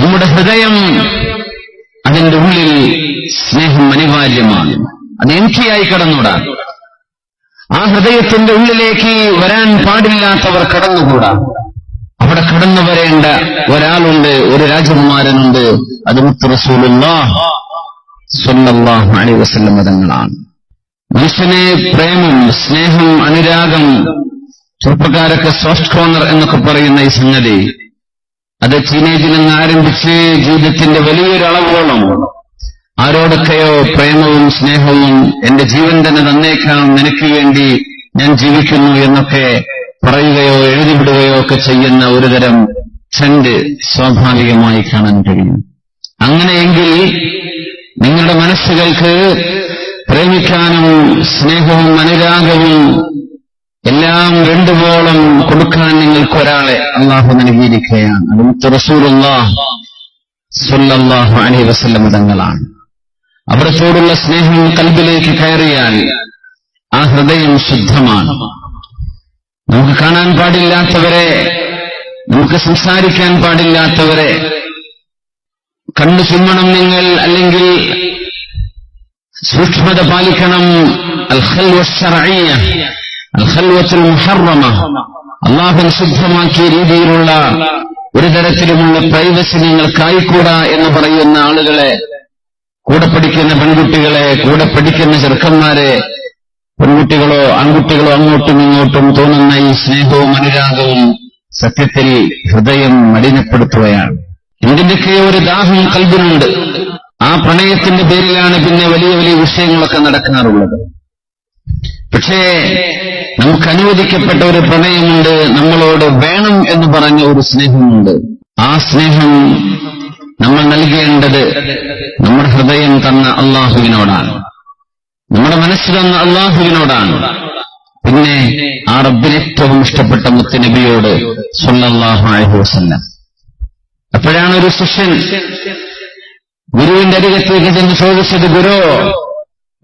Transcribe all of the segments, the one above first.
നമ്മുടെ ഹൃദയം, അതിന്റെ ഉള്ളിൽ സ്നേഹം അനിവാര്യമാണ്. അത് എംറ്റിയായി കടന്നുകൂടാ. ആ ഹൃദയത്തിന്റെ ഉള്ളിലേക്ക് വരാൻ പാടില്ലാത്തവർ കടന്നുകൂടാ. അവിടെ കടന്നു വരേണ്ട ഒരാളുണ്ട്, ഒരു രാജകുമാരനുണ്ട്. അത് മുത്ത് റസൂലുള്ളാഹി സ്വല്ലല്ലാഹു അലൈഹി വസല്ലം തങ്ങളാണ്. മനുഷ്യനെ പ്രേമം, സ്നേഹം, അനുരാഗം, ചെറുപ്പക്കാരൊക്കെ സോഫ്റ്റ് കോർണർ എന്നൊക്കെ പറയുന്ന ഈ സംഗതി, അത് ടീനേജിൽ നിന്ന് ആരംഭിച്ച് ജീവിതത്തിന്റെ വലിയൊരളവോളം ആരോടൊക്കെയോ പ്രേമവും സ്നേഹവും എന്റെ ജീവൻ തന്നെ തന്നേക്കാം, നിനക്ക് വേണ്ടി ഞാൻ ജീവിക്കുന്നു എന്നൊക്കെ പറയുകയോ എഴുതിവിടുകയോ ഒക്കെ ചെയ്യുന്ന ഒരുതരം ട്രെൻഡ് സ്വാഭാവികമായി കാണാൻ കഴിയും. അങ്ങനെയെങ്കിൽ നിങ്ങളുടെ മനസ്സുകൾക്ക് പ്രേമിക്കാനും സ്നേഹവും അനുരാഗവും എല്ലാം രണ്ടുപോളം കൊടുക്കാൻ നിങ്ങൾക്കൊരാളെ അള്ളാഹു നൽകിയിരിക്കുകയാണ്. അത് മുത്ത് റസൂലുള്ളാഹി സ്വല്ലല്ലാഹു അലൈഹി വസല്ലം തങ്ങളാണ്. അവിടത്തോടുള്ള സ്നേഹം കൽബിലേക്ക് കയറിയാൽ ആ ഹൃദയം ശുദ്ധമാണ്. നമുക്ക് കാണാൻ പാടില്ലാത്തവരെ, നമുക്ക് സംസാരിക്കാൻ പാടില്ലാത്തവരെ കണ്ണു ചുമ്മണം നിങ്ങൾ, അല്ലെങ്കിൽ സൂക്ഷ്മത പാലിക്കണം. അൽ ഖൽവ ശർഇയ്യ, അൽ ഖൽവത്തുൽ മുഹറമ, അല്ലാഹു നിഷിദ്ധമാക്കിയ രീതിയിലുള്ള ഒരു തരത്തിലുമുള്ള പ്രൈവസി നിങ്ങൾക്കായിക്കൂടാ എന്ന് പറയുന്ന ആളുകളെ, കൂടെ പഠിക്കുന്ന പെൺകുട്ടികളെ, കൂടെ പഠിക്കുന്ന ചെറുക്കന്മാരെ, പെൺകുട്ടികളോ ആൺകുട്ടികളോ അങ്ങോട്ടും ഇങ്ങോട്ടും തോന്നുന്ന ഈ സ്നേഹവും അനുരാഗവും സത്യത്തിൽ ഹൃദയം മലിനപ്പെടുത്തുകയാണ്. എന്തിന്റെയൊക്കെയോ ഒരു ദാഹം കൽബിനുണ്ട്. ആ പ്രണയത്തിന്റെ പേരിലാണ് പിന്നെ വലിയ വലിയ വിഷയങ്ങളൊക്കെ നടക്കാറുള്ളത്. പക്ഷേ നമുക്ക് അനുവദിക്കപ്പെട്ട ഒരു പ്രണയമുണ്ട്, നമ്മളോട് വേണം എന്ന് പറഞ്ഞ ഒരു സ്നേഹമുണ്ട്. ആ സ്നേഹം നമ്മൾ നൽകേണ്ടത് നമ്മുടെ ഹൃദയം തന്ന അള്ളാഹുവിനോടാണ്, നമ്മുടെ മനസ്സ് തന്ന അള്ളാഹുവിനോടാണ്. പിന്നെ ആ റബ്ബിന് ഏറ്റവും ഇഷ്ടപ്പെട്ട മുത്തുനബിയോട് സ്വല്ലല്ലാഹു അലൈഹി വസല്ലം. അപ്പോഴാണ് ഒരു ശിഷ്യൻ ഗുരുവിന്റെ അരികത്തേക്ക് ചെന്ന് ചോദിച്ചത്, ഗുരു,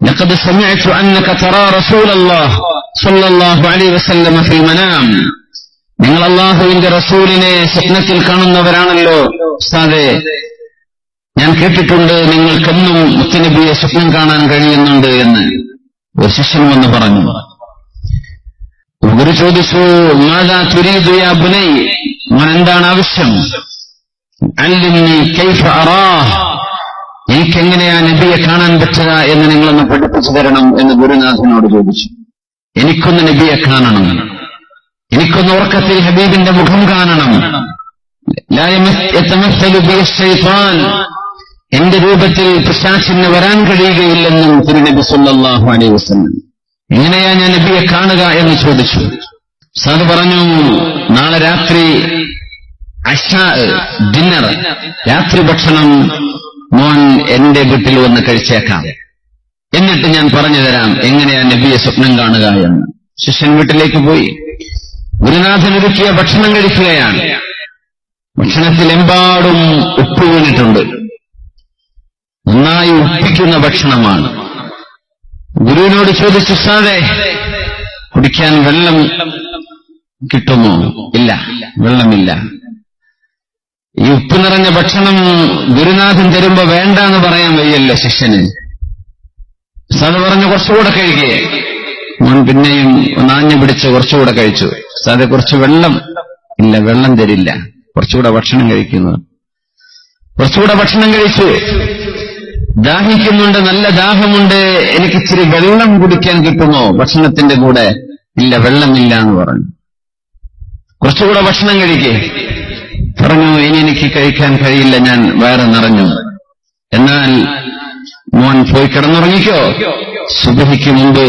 ലഖദ് സമിഅ്തു അന്നക തറാ റസൂലല്ലാഹി സ്വല്ലല്ലാഹു അലൈഹി വസല്ലം ഫിൽ മനാം. നിങ്ങൾ അല്ലാഹുവിന്റെ റസൂലിനെ സ്വപ്നത്തിൽ കാണുന്നവരാണല്ലോ ഉസ്താദേ. ഞാൻ കേട്ടിട്ടുണ്ട് നിങ്ങൾക്കെന്നും മുത്തുനബിയെ സ്വപ്നം കാണാൻ കഴിയുന്നുണ്ട് എന്ന് ഒരു ശിഷ്യൻ വന്ന് പറഞ്ഞു. ഗുരു ചോദിച്ചു, മാദാ തുരീദു യാ ബുനൈ, മോൻ എന്താണ് ആവശ്യം? അല്ലിംനി കൈഫ അറാഹ്, എനിക്കെങ്ങനെയാ നബിയെ കാണാൻ പറ്റുക എന്ന് നിങ്ങളൊന്ന് പഠിപ്പിച്ചു തരണം എന്ന് ഗുരുനാഥനോട് ചോദിച്ചു. എനിക്കൊന്ന് നബിയെ കാണണം, എനിക്കൊന്ന് ഉറക്കത്തിൽ ഹബീബിന്റെ മുഖം കാണണം. ലാ യതമസ്സലു ബി ശൈത്താൻ, എന്റെ രൂപത്തിൽ പിശാചിന് വരാൻ കഴിയുകയില്ലെന്നും തിരുനബി സ്വല്ലല്ലാഹു അലൈഹി വസല്ലം. എങ്ങനെയാ ഞാൻ നബിയെ കാണുക എന്ന് ചോദിച്ചു. സാദ് പറഞ്ഞു, നാളെ രാത്രി അശാ, ഡിന്നർ, രാത്രി ഭക്ഷണം മോൻ എന്റെ വീട്ടിൽ വന്ന് കഴിച്ചേക്കാം, എന്നിട്ട് ഞാൻ പറഞ്ഞു തരാം എങ്ങനെയാ നബിയെ സ്വപ്നം കാണുക എന്ന്. ശിഷ്യൻ വീട്ടിലേക്ക് പോയി ഗുരുനാഥൻ ഒരുക്കിയ ഭക്ഷണം കഴിക്കുകയാണ്. ഭക്ഷണത്തിലെമ്പാടും ഉപ്പ് വീണിട്ടുണ്ട്, നന്നായി ഉപ്പിക്കുന്ന ഭക്ഷണമാണ്. ഗുരുവിനോട് ചോദിച്ചു, ഉസ്താദേ, കുടിക്കാൻ വെള്ളം കിട്ടുമോ? ഇല്ല, വെള്ളമില്ല. ഈ ഉപ്പ് നിറഞ്ഞ ഭക്ഷണം ഗുരുനാഥൻ തരുമ്പോ വേണ്ടാന്ന് പറയാൻ വയ്യല്ലോ ശിഷ്യന്. ഉസ്താദ് പറഞ്ഞു, കുറച്ചുകൂടെ കഴിക്കേ. മോൻ പിന്നെയും നാഞ്ഞു പിടിച്ച് കുറച്ചുകൂടെ കഴിച്ചു. ഉസ്താദെ, കുറച്ച് വെള്ളം. ഇല്ല, വെള്ളം തരില്ല, കുറച്ചുകൂടെ ഭക്ഷണം കഴിക്കുന്നത്. കുറച്ചുകൂടെ ഭക്ഷണം കഴിച്ചു. ദാഹിക്കുന്നുണ്ട്, നല്ല ദാഹമുണ്ട്, എനിക്കിച്ചിരി വെള്ളം കുടിക്കാൻ കിട്ടുമോ ഭക്ഷണത്തിന്റെ കൂടെ? ഇല്ല, വെള്ളമില്ല എന്ന് പറഞ്ഞു. കുറച്ചുകൂടെ ഭക്ഷണം കഴിക്കേ. പറഞ്ഞു, ഇനി എനിക്ക് കഴിക്കാൻ കഴിയില്ല, ഞാൻ വയറ് നിറഞ്ഞു. എന്നാൽ മോൻ പോയി കിടന്നുറങ്ങിക്കോ, സുബഹിക്ക് മുമ്പ്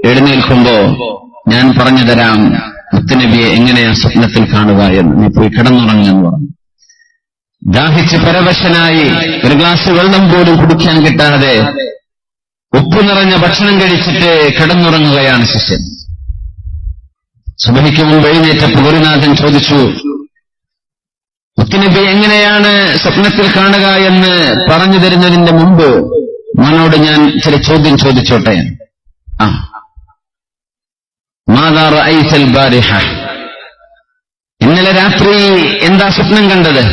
എഴുന്നേൽക്കുമ്പോ ഞാൻ പറഞ്ഞു തരാം മുത്തുനബിയെ എങ്ങനെയാ സ്വപ്നത്തിൽ കാണുക എന്ന്. നീ പോയി കിടന്നുറങ്ങുമെന്ന് പറഞ്ഞു. ദാഹിച്ച് പരവശനായി ഒരു ഗ്ലാസ് വെള്ളം പോലും കുടിക്കാൻ കിട്ടാതെ ഉപ്പ് നിറഞ്ഞ ഭക്ഷണം കഴിച്ചിട്ട് കിടന്നുറങ്ങുകയാണ് ശിഷ്യൻ. സുബഹിക്ക് മുമ്പ് എഴുന്നേറ്റപ്പോൾ ഗുരുനാഥൻ ചോദിച്ചു, മുത്തുനബി എങ്ങനെയാണ് സ്വപ്നത്തിൽ കാണുക എന്ന് പറഞ്ഞു തരുന്നതിന്റെ മുമ്പ് മോനോട് ഞാൻ ചില ചോദ്യം ചോദിച്ചോട്ടെ. മാദാ റഅയ്തൽ ബാരിഹ, ഇന്നലെ രാത്രി എന്താ സ്വപ്നം കണ്ടത്?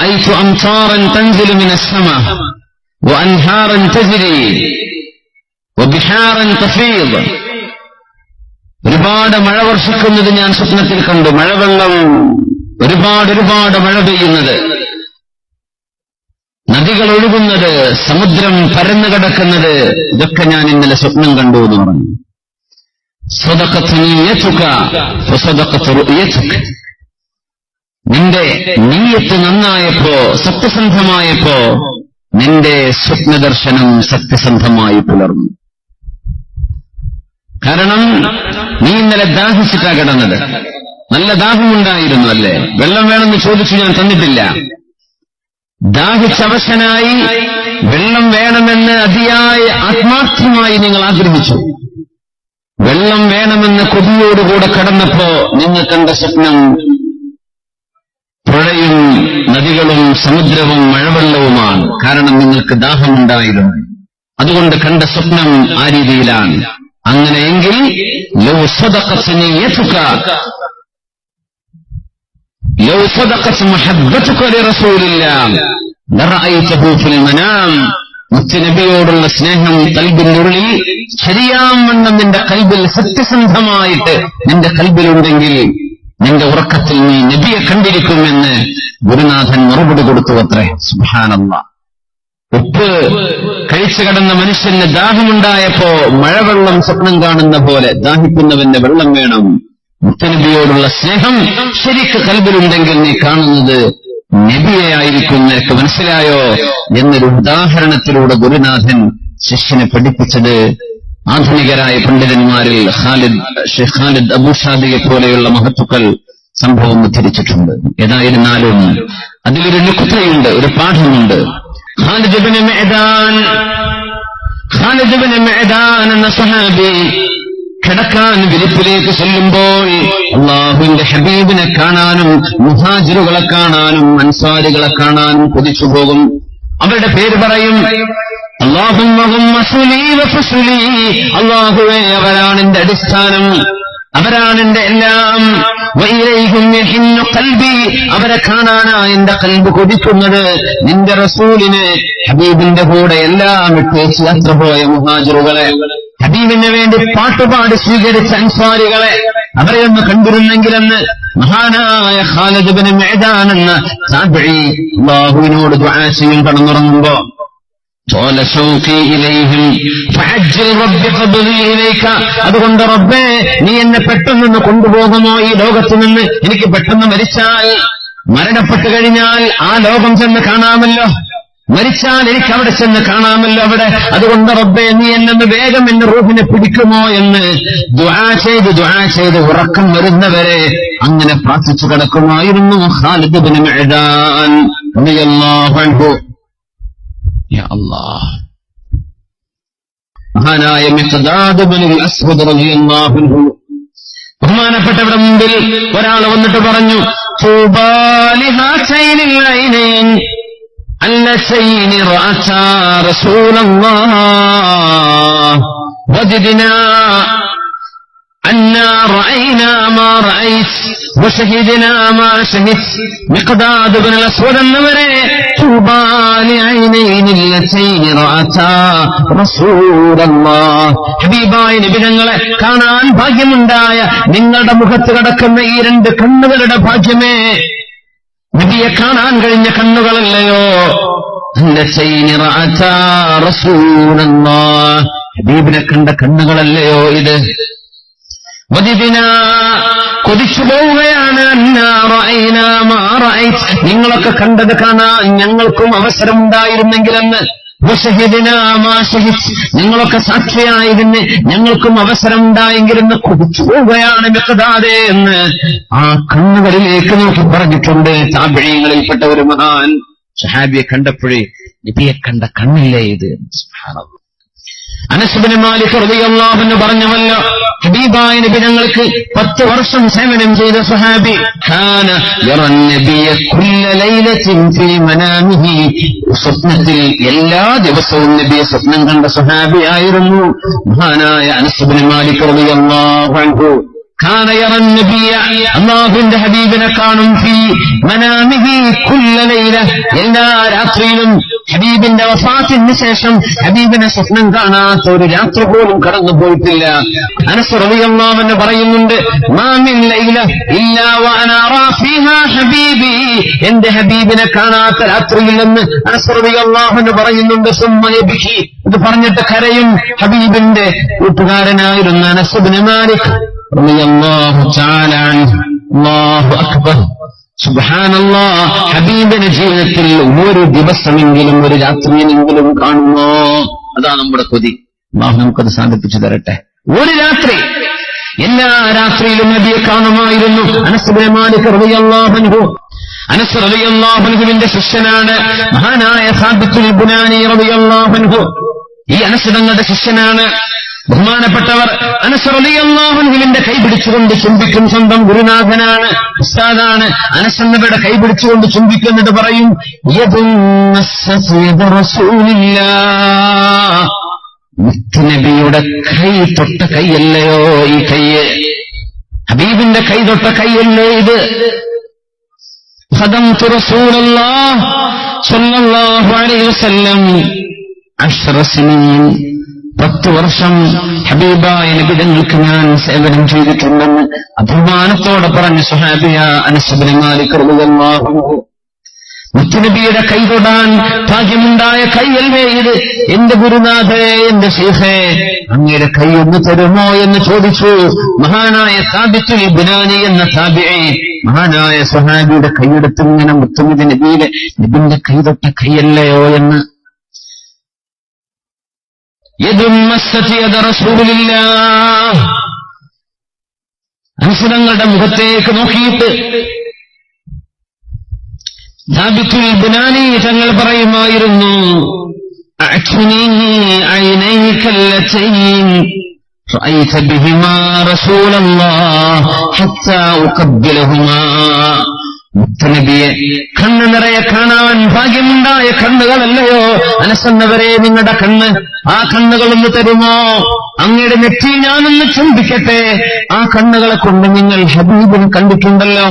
റഅയ്തു അംതാറൻ തൻസിലു മിനസ് സമാ വഅൻഹാറൻ തജ്രി വബിഹാറൻ തഫീദ്. ഒരുപാട് മഴ വർഷിക്കുന്നത് ഞാൻ സ്വപ്നത്തിൽ കണ്ടു. മഴവെള്ളം ഒരുപാട് മഴ പെയ്യുന്നത്, നദികൾ ഒഴുകുന്നത്, സമുദ്രം പരന്നു കിടക്കുന്നത്, ഇതൊക്കെ ഞാൻ ഇന്നലെ സ്വപ്നം കണ്ടു എന്ന് പറഞ്ഞു. സദഖത നിയ്യതുക ഫസദഖത റുഅയതുക. നിന്റെ നീയത്ത് നന്നായപ്പോ, സത്യസന്ധമായപ്പോ നിന്റെ സ്വപ്നദർശനം സത്യസന്ധമായി പുലർന്നു. കാരണം നീ ഇന്നലെ ദാഹിച്ചിട്ടാ കിടന്നത്. നല്ല ദാഹമുണ്ടായിരുന്നു അല്ലേ? വെള്ളം വേണമെന്ന് ചോദിച്ചു, ഞാൻ തന്നിട്ടില്ല. ദാഹിച്ചവശനായി വെള്ളം വേണമെന്ന് അതിയായ ആത്മാർത്ഥമായി നിങ്ങൾ ആഗ്രഹിച്ചു. വെള്ളം വേണമെന്ന് കൊതിയോടുകൂടെ കടന്നപ്പോ നിങ്ങൾ കണ്ട സ്വപ്നം പുഴയും നദികളും സമുദ്രവും മഴവെള്ളവുമാണ്. കാരണം നിങ്ങൾക്ക് ദാഹമുണ്ടായിരുന്നു. അതുകൊണ്ട് കണ്ട സ്വപ്നം ആ രീതിയിലാണ്. അങ്ങനെയെങ്കിൽ ലൗ സദഖത് നിയ്യതുക ലൗ സദഖത് മുഹബ്ബതുക ലിറസൂലില്ലാഹ് ലറഅയ്തഹു ഫിൽ മനാം. മുത്തുനബിയോടുള്ള സ്നേഹം ഖൽബിന്റെ ഉള്ളിൽ ശരിയാവണ്ണം നിന്റെ ഖൽബിൽ സത്യസന്ധമായിട്ട് നിന്റെ ഖൽബിലുണ്ടെങ്കിൽ നിന്റെ ഉറക്കത്തിൽ നീ നബിയെ കണ്ടിരിക്കുമെന്ന് ഗുരുനാഥൻ മറുപടി കൊടുത്തു അത്രേ. സുബ്ഹാനല്ലാഹ്. ഉപ്പ് കഴിച്ചു കിടന്ന മനുഷ്യന് ദാഹമുണ്ടായപ്പോ മഴവെള്ളം സ്വപ്നം കാണുന്ന പോലെ ദാഹിക്കുന്നവന്റെ വെള്ളം വേണം. മുത്തനബിയോടുള്ള സ്നേഹം ശരിക്ക് ഖൽബിലുണ്ടെങ്കിൽ നീ കാണുന്നത് നബിയെ ആയിരിക്കും. നിനക്ക് മനസ്സിലായോ എന്നൊരു ഉദാഹരണത്തിലൂടെ ഗുരുനാഥൻ ശിഷ്യനെ പഠിപ്പിച്ചത് ആധുനികരായ പണ്ഡിതന്മാരിൽ ഷെയ്ഖ് ഖാലിദ് അബൂഷാദിയെ പോലെയുള്ള മഹത്തുക്കൾ സംഭവം ഉദ്ധരിച്ചിട്ടുണ്ട്. ഏതായിരുന്നാലും അതിലൊരു നുക്തയുണ്ട്, ഒരു പാഠമുണ്ട്. ഖാലിദ് ഇബ്നു മഅദാൻ എന്ന സഹാബി കിടക്കാൻ വിരിപ്പിലേക്ക് ചെല്ലുമ്പോൾ അല്ലാഹുവിന്റെ ഹബീബിനെ കാണാനും മുഹാജിറുകളെ കാണാനും അൻസാരികളെ കാണാനും കൊതിച്ചു പോകും. അവരുടെ പേര് പറയും. അല്ലാഹുവേ, അവരാണ് എന്റെ അടിസ്ഥാനം, അവരാണ് എന്റെ എല്ലാം. അവരെ കാണാനാ എന്റെ ഖൽബ് കൊതിക്കുന്നത്. നിന്റെ റസൂലിനെ, ഹബീബിന്റെ കൂടെ എല്ലാം വിട്ടേച്ച് യാത്ര പോയ മുഹാജിറുകളെ, ഹബീബിന് വേണ്ടി പാട്ടുപാടി സ്വീകരിച്ച അൻസാരികളെ, അവരെ ഒന്ന് കണ്ടിരുന്നെങ്കിലെന്ന് മഹാനായ ഖാലിദ് ഇബ്നു മഅദാൻ എന്ന താബിഈ അല്ലാഹുവിനോട് ദുആ ചെയ്യും കടന്നുറങ്ങുമ്പോ. അതുകൊണ്ട് റബ്ബേ, നീ എന്നെ പെട്ടെന്ന് കൊണ്ടുപോകുമോ ഈ ലോകത്ത് നിന്ന്? എനിക്ക് പെട്ടെന്ന് മരിച്ചാൽ, മരണപ്പെട്ടു കഴിഞ്ഞാൽ ആ ലോകം ചെന്ന് കാണാമല്ലോ, മരിച്ചാൽ എനിക്ക് അവിടെ ചെന്ന് കാണാമല്ലോ അവിടെ. അതുകൊണ്ട് റബ്ബേ, നീ എന്നെ വേഗം എന്റെ റൂഹിനെ പിടിക്കുമോ എന്ന് ദുആ ചെയ്ത് ഉറക്കം വരുന്നവരെ അങ്ങനെ പ്രാർത്ഥിച്ചു കിടക്കുമായിരുന്നു ഖാലിദ് ഇബ്നു മഅദാൻ റളിയല്ലാഹു അൻഹു. യാ അല്ലാഹ്. മഹാനായ മിഖ്ദാദ് ഇബ്നുൽ അസ്വദ് റളിയല്ലാഹു അൻഹു ബഹുമാനപ്പെട്ടവരുടെ മുമ്പിൽ ഒരാൾ വന്നിട്ട് പറഞ്ഞു, തൂബാ ലിഹാസൈനിൽ ഐനൈൻ اللتين رأتا رسول الله وجدنا أنا رأينا ما رأيت وشهدنا ما شهدت. مقداد بن الأسود النمري طوبى لعينين اللتين رأتا رسول الله. ഹബീബായ നബി ഞങ്ങളെ കാണാൻ ഭാഗ്യമുണ്ടായ നിങ്ങളുടെ മുഖത്ത് കിടക്കുന്ന ഈ രണ്ട് കണ്ണുകളുടെ ഭാഗ്യമേ, നബിയെ കാണാൻ കഴിഞ്ഞ കണ്ണുകളല്ലയോ. ഹബീബിനെ കണ്ട കണ്ണുകളല്ലയോ ഇത്. കൊതിച്ചു പോവുകയാണ്. നിങ്ങളൊക്കെ കണ്ടത് കാണാൻ ഞങ്ങൾക്കും അവസരമുണ്ടായിരുന്നെങ്കിലെന്ന്. നിങ്ങളൊക്കെ സാക്ഷിയായതിന് ഞങ്ങൾക്കും അവസരമുണ്ടായെങ്കിലെന്ന് കൊതിച്ചു പോവുകയാണ് മിഖ്ദാദേ എന്ന് ആ കണ്ണുകളിലേക്ക് നോക്കി പറഞ്ഞിട്ടുണ്ട് താബിഈങ്ങളിൽപ്പെട്ട ഒരു മഹാൻ. സഹാബിയെ കണ്ടപ്പോഴേ നബിയെ കണ്ട കണ്ണില്ലേ ഇത്. സുബ്ഹാനല്ലാഹ്. അനസ് ഇബ്നു മാലിക് റളിയല്ലാഹു അൻഹു പറഞ്ഞുവല്ലോ, ഹബീബായ നബി ഞങ്ങൾക്ക് 10 വർഷം സേവനം ചെയ്ത സ്വഹാബി. കാന യറൻ നബിയ കുല്ല ലൈലത്തിൻ ഫീ മനാമിഹി. സ്വപ്നത്തിൽ എല്ലാ ദിവസവും നബിയെ സ്വപ്നം കണ്ട സ്വഹാബിയായിരുന്നു മഹാനായ അനസ് ഇബ്നു മാലിക് റളിയല്ലാഹു അൻഹു. കാന യറൻ നബിയ, അല്ലാഹുവിന്റെ ഹബീബിനെ കാണും ഫീ മനാമിഹി കുല്ല ലൈല, എല്ലാ രാത്രിയിലും ഹബീബിന്റെ വഫാത്തിന് ശേഷം ഹബീബിനെ സ്വപ്നം കാണാത്ത ഒരു രാത്രി പോലും കടന്നുപോയിട്ടില്ല. അനസ് റളിയല്ലാഹു അൻഹു പറയുന്നുണ്ട്, മാ മിൻ ലൈല ഇല്ലാ വഅനാ അറാ ഫീഹാ ഹബീബി, എന്റെ ഹബീബിനെ കാണാത്ത രാത്രിയില്ലെന്ന് അനസ് റളിയല്ലാഹു അൻഹു പറയുന്നുണ്ട്. സുമ്മ യബ്കി, ഇത് പറഞ്ഞിട്ട് കരയും. ഹബീബിന്റെ കൂട്ടുകാരനായിരുന്ന അനസ് ഇബ്നു മാലിക് റളിയല്ലാഹു തആല അൻഹു. അല്ലാഹു അക്ബർ, സുബ്ഹാനല്ലാഹ്. ഹബീബിന്റെ ജീവിതത്തിൽ ഒരു ദിവസമെങ്കിലും ഒരു രാത്രിയിലെങ്കിലും കാണുമോ? അതാ നമ്മുടെ കൊതി. അല്ലാഹു നമുക്കത് സാധിപ്പിച്ചു തരട്ടെ. ഒരു രാത്രി, എല്ലാ രാത്രിയിലും നബിയെ കാണുമായിരുന്നു. അനസ് ഇബ്നു മാലിക് റളിയല്ലാഹു അൻഹു, അനസ് റളിയല്ലാഹു അൻഹുവിന്റെ ശിഷ്യനാണ് മഹാനായ സാബിത്തുൽ ബുനാനി റളിയല്ലാഹു അൻഹു. ഈ അനസ് തങ്ങളുടെ ശിഷ്യനാണ്. ബഹുമാനപ്പെട്ടവർ അനസ് റളിയല്ലാഹു അൻഹുവിന്റെ കൈ പിടിച്ചുകൊണ്ട് ചുംബിക്കും. സ്വന്തം ഗുരുനാഥനാണ്, ഉസ്താദാണ്. അനസ് എന്നിവരുടെ കൈ പിടിച്ചുകൊണ്ട് ചുംബിക്കുന്നിട്ട് പറയും, മുത്തുനബിയുടെ കൈ തൊട്ട കൈയല്ലയോ ഈ കൈയ്യ്? ഹബീബിന്റെ കൈ തൊട്ട കൈയല്ലേ ഇത്? ഖദംതു റസൂലുള്ളാഹി സ്വല്ലല്ലാഹു അലൈഹി വസല്ലം 10 സിനീൻ, 10 വർഷം ഹബീബായ നബി തങ്ങൾക്ക് ഞാൻ സേവനം ചെയ്തിട്ടുണ്ടെന്ന് അഭിമാനത്തോടെ പറഞ്ഞ സ്വഹാബിയ അനസ് ഇബ്നു മാലിക് റളിയല്ലാഹു അൻഹു. മുത്തുനബിയുടെ കൈ തൊടാൻ ഭാഗ്യമുണ്ടായ കൈയല്ലേ ഇത്? എന്റെ ഗുരുനാഥേ, എന്റെ ശൈഖേ, അങ്ങയുടെ കൈ ഒന്ന് തരുമോ എന്ന് ചോദിച്ചു മഹാനായ സാബിത്തുൽ ബുനാനി എന്ന താബിഈ. മഹാനായ സ്വഹാബിയുടെ കൈയെടുത്ത് ഇങ്ങനെ മുത്തുനബി നബിന്റെ കൈ തൊട്ട കൈയല്ലയോ എന്ന്. അനുസരങ്ങളുടെ മുഖത്തേക്ക് നോക്കിയിട്ട് സാബിത്തുൽ ബുനാനി തങ്ങൾ പറയുമായിരുന്നു, അഅ്തുനീ ഐനൈകല്ലതൈൻ റഅയ്ത ബിഹിമാ റസൂലല്ലാഹ് ഹത്താ ഉഖബ്ബിലഹുമാ. മുത്തുനബിയെ കണ്ണ് നിറയെ കാണാൻ ഭാഗ്യമുണ്ടായ കണ്ണുകളല്ലയോ അനസന്നവരെ നിങ്ങളുടെ കണ്ണ്? ആ കണ്ണുകളൊന്ന് തരുമോ? അങ്ങയുടെ നെറ്റി ഞാനൊന്ന് ചുംബിക്കട്ടെ. ആ കണ്ണുകളെ കൊണ്ട് നിങ്ങൾ ഹബീബിനെ കണ്ടിട്ടുണ്ടല്ലോ.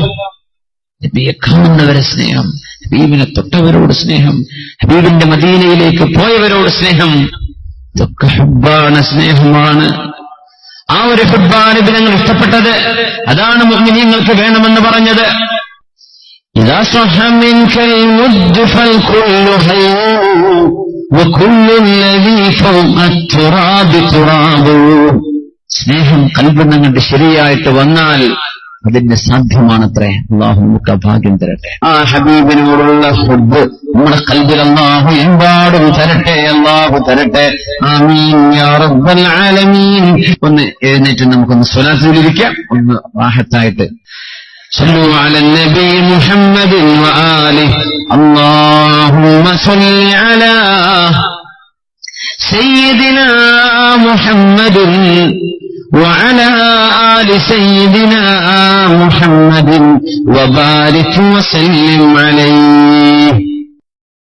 നബിയെ കാണുന്നവരെ സ്നേഹം, ഹബീബിനെ തൊട്ടവരോട് സ്നേഹം, ഹബീബിന്റെ മദീനയിലേക്ക് പോയവരോട് സ്നേഹം, ഇതൊക്കെ ഹുബ്ബാണ്, സ്നേഹമാണ്. ആ ഒരു ഹുബ്ബാണ് ഞങ്ങൾ ഇഷ്ടപ്പെട്ടത്. അതാണ് മുഅ്മിനീങ്ങൾക്ക് വേണമെന്ന് പറഞ്ഞത്. ഇദാ സ്വഹ മിൻകൽ മുദ്ദ് ഫൽകുല്ലു ഹയ്യ് വകുല്ലു അല്ലദീ ഫൗഖ തുറാബി തുറാബു. സ്നേഹം കൽബിൽ നിങ്ങളുടെ ശരിയായിട്ട് വന്നാൽ അതിന്റെ സാധ്യമാണത്രേ. അല്ലാഹു നമുക്ക് ഭാഗ്യം തരട്ടെ. ആ ഹബീബിനോടുള്ള ഹുബ്ബ് നമ്മുടെ കൽബിൽ അല്ലാഹു എമ്പാടും തരട്ടെ, അല്ലാഹു തരട്ടെ. ആമീൻ യാ റബ്ബൽ ആലമീൻ. ഒന്ന് എഴുന്നേറ്റ് നമുക്കൊന്ന് സ്വലാത്ത് ചൊല്ലിയിരിക്കാം, ഒന്ന് റാഹത്തായിട്ട്. صلوا على النبي محمد وآله. اللهم صل على سيدنا محمد وعلى آل سيدنا محمد وبارك وسلم عليه.